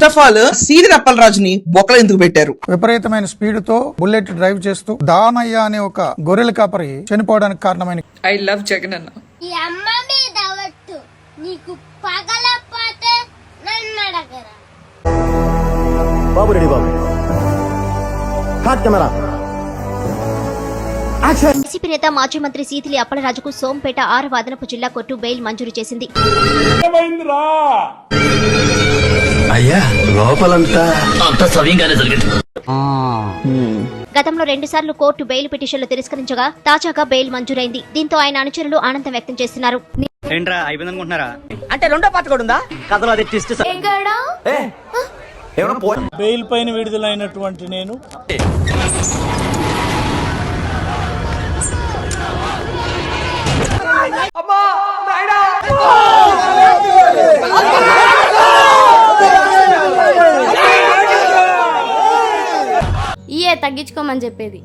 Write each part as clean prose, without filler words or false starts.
Of all senior అప్పలరాజుని బొక్కలు ఎందుకు పెట్టారు? విపరీతమైన స్పీడ్ తో బుల్లెట్ డ్రైవ్ చేస్తూ దానయ్య అనే ఒక గొర్రెల కాపరి చనిపోవడానికి కారణమైన ఐ లవ్ జగన్ అన్న. ఈ అమ్మ మీద వట్టు నీకు పగలపోతే నన్ను అడగరా. బాబు రెడీ బాబు. Hot camera. వైసీపీ నేత మాజీ మంత్రి సీతిలి అప్పలరాజుకు సోంపేట 6వ అదనపు జిల్లా కోర్టు బెయిల్ మంజూరు చేసింది. అయ్యా లోపలంతా సవ్యంగానే జరిగింది. గతంలో 2 సార్లు కోర్టు బెయిల్ పిటిషన్లు తిరస్కరించగా తాజాగా బెయిల్ మంజూరైంది. దీంతో ఆయన అనుచరులు ఆనందం వ్యక్తం చేస్తున్నారు. అంటే రెండో పార్ట్ కూడా ఉందా కథలో? అది ట్విస్ట్. బెయిల్ పైన విడుదలైనటువంటి నేను ఇయే తగ్గించుకోమని చెప్పేది.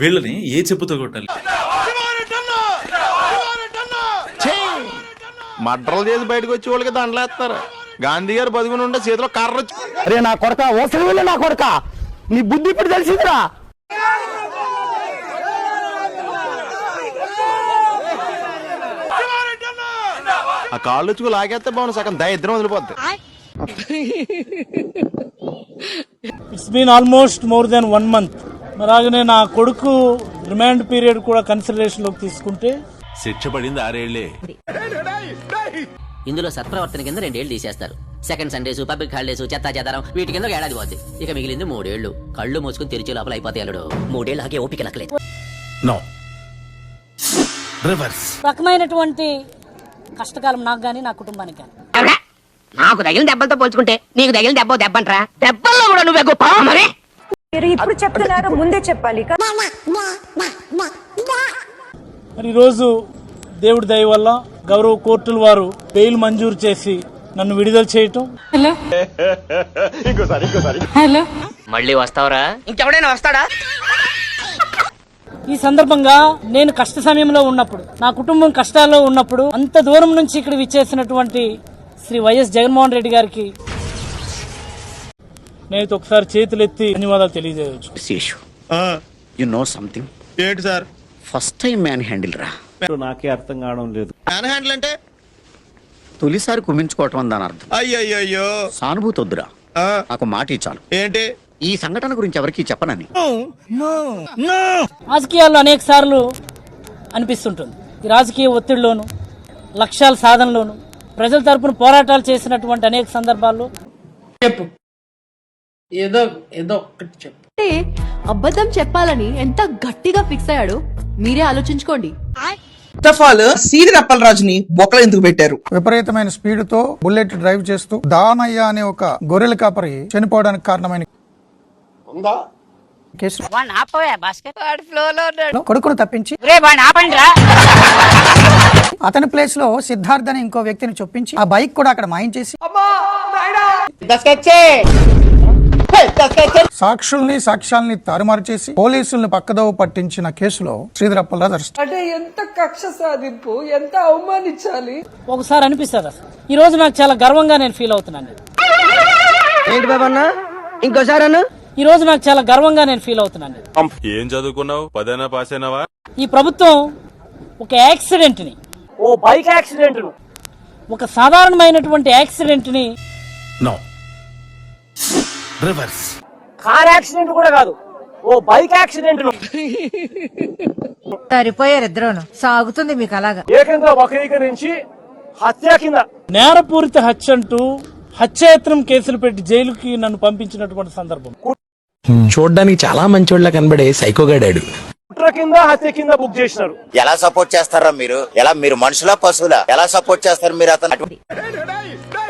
వీళ్ళని ఏ చెప్పుతో కొట్టాలి? మడ్రలు చేసి బయటకు వచ్చి వాళ్ళకి దండలేస్తారు. గాంధీ గారు బతుకుని ఉండే చేతిలో కర్ర. అరే నా కొడక ఓసలి నా కొడక, నీ బుద్ధి ఇప్పుడు తెలిసిందిరా. ఆ కాళ్ళు వచ్చుకు లాగేస్తే బాగుంది, సగం దరిద్రం వదిలిపోద్ది. It's been almost more than 1 month. అలాగనే నా కొడుకు రిమాండ్ పీరియడ్ కూడా కన్సిడరేషన్ లోకి తీసుకుంటే శిక్ష పడింది 6 ఏళ్లే. ఇందులో సత్ప్రవర్తన కింద 2 ఏళ్లు తీసేస్తారు. సెకండ్ సండేస్, పబ్లిక్ హాలిడేస్, చెత్తా చెదారం వీటి కింద ఏడాది పోద్ది. ఇక మిగిలింది 3 ఏళ్లు. కళ్ళు మూసుకుని తెరిచే లోపల అయిపోతాయి అల్లుడు. 3 ఏళ్ళు ఆగే ఓపిక లక్కలేదు. No reverse. రకమైనటువంటి కష్టకాలం నాకు గానీ నా కుటుంబానికి గానీ. నాకు తగిలిన దెబ్బలతో పోల్చుకుంటే నీకు తగిలిన దెబ్బంటరా? దెబ్బల్లో కూడా నువ్వే గొప్ప మరి. ఇప్పుడు చెప్తున్నారు, ముందే చెప్పాలి. మరి ఈరోజు దేవుడి దయ వల్ల గౌరవ కోర్టుల వారు బెయిల్ మంజూరు చేసి నన్ను విడుదల చేయటం. హలో మళ్ళీ వస్తావరా? ఇంకెవడైనా వస్తాడా? ఈ సందర్భంగా నేను కష్ట సమయంలో ఉన్నప్పుడు, నా కుటుంబం కష్టాల్లో ఉన్నప్పుడు అంత దూరం నుంచి ఇక్కడ విచ్చేసినటువంటి శ్రీ వైఎస్ జగన్మోహన్ రెడ్డి గారికి నేను ఒకసారి చేతులెత్తి ధన్యవాదాలు తెలియజేయవచ్చు. You know something. ఏంటి sir? First time man handle రా. నాకే అర్థం కావడం లేదు. మ్యాన్ హ్యాండిల్ అంటే తొలిసారి కుమ్మించుకోవటం అని దాని అర్థం. అయ్యో సానుభూతి వద్దురా, నాకు మాట ఇచ్చాను. ఏంటి? ఈ సంఘటన గురించి ఎవరికి చెప్పనని. రాజకీయాల్లో అనేక సార్లు అనిపిస్తుంటుంది. ఈ రాజకీయ ఒత్తిడిలోను, లక్ష్యాల సాధనలోను, ప్రజల తరపున పోరాటాలు చేసినటువంటి అనేక సందర్భాల్లో చెప్పు ఏదో ఒకటి చెప్పు. అబద్ధం చెప్పాలని ఎంత గట్టిగా ఫిక్స్ అయ్యాడు మీరే ఆలోచించుకోండి. ఆఫ్ ఆల్ సీనియర్ అప్పలరాజుని బొక్కలు ఎందుకు పెట్టారు? విపరీతమైన స్పీడ్ తో బుల్లెట్ డ్రైవ్ చేస్తూ దానయ్య అనే ఒక గొర్రెల కాపరి చనిపోవడానికి కారణమైన కేసు కొడుకును తప్పించి అతని ప్లేస్ లో సిద్ధార్థ్ అని ఇంకో వ్యక్తిని చొప్పించి ఆ బైక్ కూడా అక్కడ మాయించేసి సాక్ష్యాల్ని తారుమారు చేసి పోలీసుల్ని పక్కదోవ పట్టించిన కేసులో శ్రీధర్ అప్పలరాజు అరెస్ట్. అంటే ఎంత కక్ష సాధింపు, ఎంత అవమానించాలి. ఒకసారి అనిపిస్తుంది అసలు ఈ రోజు నాకు చాలా గర్వంగా నేను ఫీల్ అవుతున్నాను. ఏంటి బాబన్నా ఇంకోసారి అన్న? ఈ రోజు నాకు చాలా గర్వంగా నేను ఫీల్ అవుతున్నాను. ఏం చదువుకున్నావు? 10 పాస్ అయినావా? ఈ ప్రభుత్వం ఒక యాక్సిడెంట్ ని, ఓ బైక్ యాక్సిడెంట్, ఒక సాధారణమైనటువంటి యాక్సిడెంట్ ని, నో రివర్స్. కార్ యాక్సిడెంట్ కూడా కాదు, ఓ బైక్ యాక్సిడెంట్ సరిపోయారు ఇద్దరును. సాగుతుంది మీకు అలాగా. ఏకంగా వక్రీకరించి హత్య కింద నేరపూరిత హత్య అంటూ హత్యాయత్నం కేసులు పెట్టి జైలుకి నన్ను పంపించినటువంటి సందర్భం. చూడ్డానికి చాలా మంచోళ్ళ కనబడే సైకోగాడాడు. కుట్ర కింద హత్య కింద బుక్ చేసినారు. ఎలా సపోర్ట్ చేస్తారా మీరు? ఎలా మీరు మనుషులా పశువులా? ఎలా సపోర్ట్ చేస్తారు మీరు?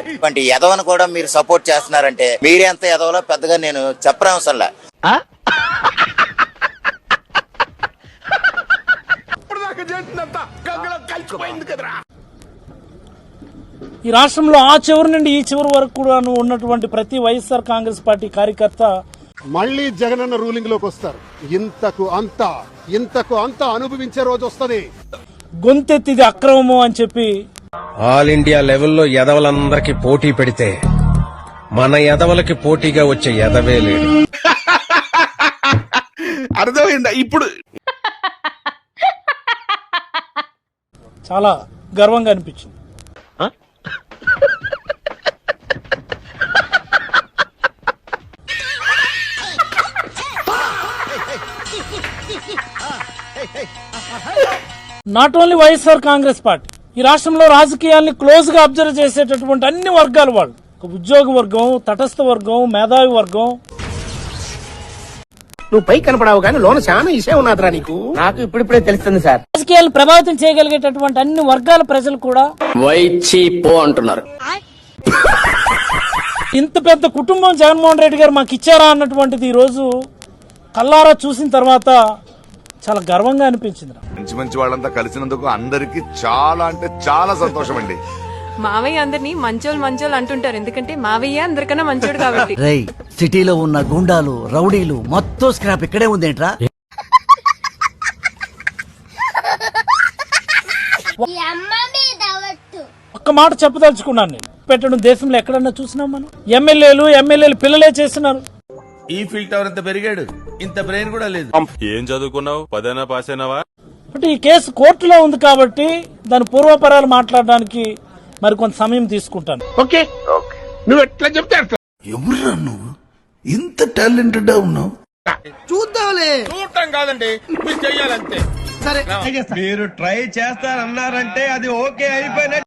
అటువంటి ఎదవను కూడా మీరు సపోర్ట్ చేస్తున్నారంటే మీరెంత ఎదవలో పెద్దగా నేను చెప్పనవసరంలా. ఈ రాష్ట్రంలో ఆ చివరి నుండి ఈ చివరి వరకు కూడా ఉన్నటువంటి ప్రతి వైఎస్ఆర్ కాంగ్రెస్ పార్టీ కార్యకర్త మళ్ళీ జగనన్న రూలింగ్ లోకి వస్తారు. ఇంతకు అంత అనుభవించే రోజు వస్తది. గొంతెత్తిది అక్రమము అని చెప్పి ఆల్ ఇండియా లెవెల్లో ఎదవలందరికీ పోటీ పెడితే మన ఎదవలకి పోటీగా వచ్చే ఎదవే లేడు. అర్థమైందా ఇప్పుడు? చాలా గర్వంగా అనిపించింది. Not only YSR Congress party, ఈ రాష్ట్రంలో రాజకీయాల్ని క్లోజ్ గా అబ్జర్వ్ చేసేటటువంటి అన్ని వర్గాల వాళ్ళు, ఉద్యోగ వర్గం, తటస్థ వర్గం, మేధావి వర్గం. నువ్వు పై కనపడావు కానీ లోన చాలా ఇషే ఉన్నదిరా నీకు. నాకు ఇప్పుడిప్పుడే తెలుస్తుంది సార్. రాజకీయాలను ప్రభావితం చేయగలిగేటటువంటి అన్ని వర్గాల ప్రజలు కూడా పో అంటున్నారు. ఇంత పెద్ద కుటుంబం జగన్మోహన్ రెడ్డి గారు మాకు ఇచ్చారా అన్నటువంటిది ఈ రోజు కల్లారా చూసిన తర్వాత చాలా గర్వంగా అనిపించింది. మంచి వాళ్ళంతా కలిసినందుకు అందరికి చాలా అంటే చాలా సంతోషం అండి. మావయ్య అందరినీ మంచోళ్ళు అంటుంటారు, ఎందుకంటే మావయ్య అందరికన్నా మంచోడు కాబట్టి. సిటీలో ఉన్న గుండాలు, రౌడీలు మొత్తం స్క్రాప్ ఇక్కడే ఉందేంట్రా? ఈ అమ్మ మీద ఒట్టు. ఒక్క మాట చెప్పదలుచుకున్నాను నేను. పెట్టడం దేశంలో ఎక్కడన్నా చూసినాం మనం? ఎమ్మెల్యేలు పిల్లలే చేస్తున్నారు. ఈ ఫీల్డ్ టవర్ ఇంత పెరిగాడు, ఇంత బ్రెయిన్ కూడా లేదు. ఏం చదువుకున్నావు? 10న పాస్ అయినావా? అంటే ఈ కేసు కోర్టులో ఉంది కాబట్టి దాని పూర్వపరాలు మాట్లాడడానికి మరి కొంత సమయం తీసుకుంటాను. ఓకే నువ్వు ఎట్లా చెప్తే ఎవరురా నువ్వు ఇంత టాలెంటెడ్ ఉన్నావు? చూద్దాంలే. చూడటం కాదండి, మీరు చెయ్యాలంతే. సరే మీరు ట్రై చేస్తారన్నారంటే అది ఓకే అయిపోయినట్టు.